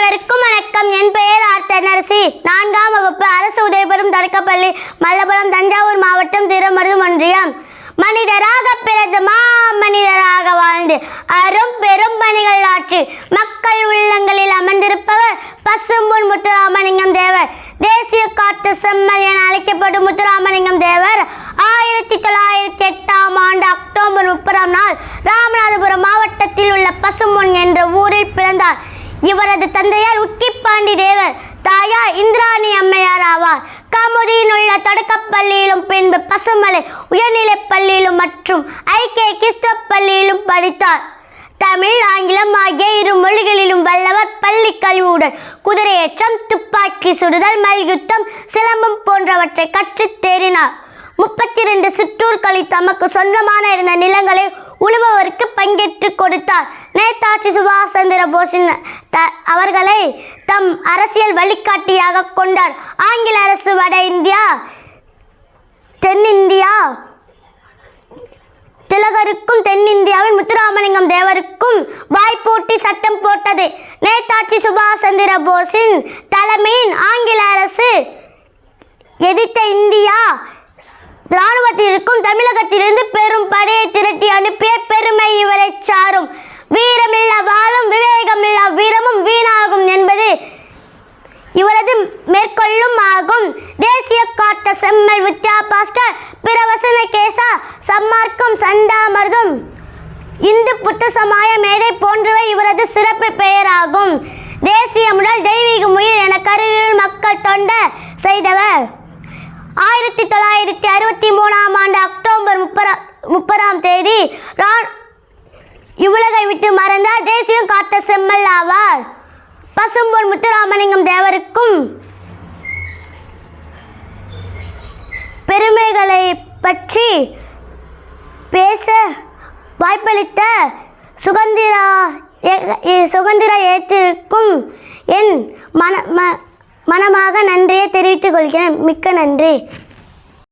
அனைவருக்கும் வணக்கம். என் பெயர் ஆர்த்தனரசி. 4ஆம் வகுப்பு அரசு உதவிபெறும் தொடக்கப்பள்ளி, மல்லபுரம், தஞ்சாவூர் மாவட்டம், திருமருதூர் ஒன்றியம். மனிதராக பிறந்து மனிதராக வாழ்ந்து அரும் பெரும் பணிகள் ஆற்றி மக்கள் உள்ளங்களில் அமர்ந்திருப்பவர் பசும்பொன் முத்துராமலிங்கம் தேவர். தேசிய காட்டு செம்மல் என அழைக்கப்படும் முத்துராமலிங்கம் தேவர் 1908ஆம் ஆண்டு அக்டோபர் 30ஆம் நாள் ராமநாதபுரம் மாவட்டத்தில் உள்ள பசும்பொன் என்ற ஊரில் பிறந்தார். இவரது தந்தையார் உக்கிப்பாண்டி தேவர், தாயார் இந்திராணி அம்மையார் ஆவார். கமுதியில் உள்ள தொடக்கப்பள்ளியிலும் பின்பு பசுமலை உயர்நிலைப் பள்ளியிலும் மற்றும் ஐக்கிய கிறிஸ்தவ பள்ளியிலும் படித்தார். தமிழ், ஆங்கிலம் ஆகிய 2 மொழிகளிலும் வல்லவர். பள்ளி கல்வியுடன் குதிரையேற்றம், துப்பாக்கி சுடுதல், மல்யுத்தம், சிலம்பம் போன்றவற்றை கற்றுத் தேறினார். 32 சிற்றூர்களில் தமக்கு சொந்தமான இருந்த நிலங்களை உழுபவருக்கு பங்கேற்று கொடுத்தார். நேதாஜி சுபாஷ் சந்திர போஸின் அவர்களை தம் அரசியல் வழிகாட்டியாக கொண்டார். ஆங்கில அரசு வட இந்தியா, தென்னிந்தியா திலகருக்கும் தென்னிந்தியாவில் முத்துராமலிங்கம் தேவருக்கும் வாய்ப்போட்டி சட்டம் போட்டது. நேதாஜி சுபாஷ் சந்திர போஸின் தலைமையின் ஆங்கில அரசு எதிர்த்த இந்தியா இராணுவத்திற்கும் தமிழகத்திலிருந்து பெரும் படையை திரட்டி அனுப்பிய பெருமை இவரை சாரும். வீரமில்லா வாழும் விவேகமில்லா வீரமும் வீணாகும் என்பது இவரது மேற்கொள்ளும் ஆகும். தேசிய காத்த செம்மல், வித்யா பாஸ்கர், பிரவசன கேசா, சம்மார்க்கம், சண்டாமர்தம், இந்து புத்த சமாய மேதை போன்றவை இவரது சிறப்பு பெயராகும். தேசிய முதல் தெய்வீக உயிர் என கருவியில் மக்கள் தொண்ட செய்தவர். 1963ஆம் ஆண்டு அக்டோபர் 30ஆம் தேதி இவ்வுலகை விட்டு மறைந்தார். தேசியம் காத்த செம்மல் ஆவார். பசும்பொன் முத்துராமலிங்கம் தேவருக்கும் பெருமைகளை பற்றி பேச வாய்ப்பளித்த சுதந்திர ஏற்றிருக்கும் என் மனமாக நன்றியை தெரிவித்துக் கொள்கிறேன். மிக்க நன்றி.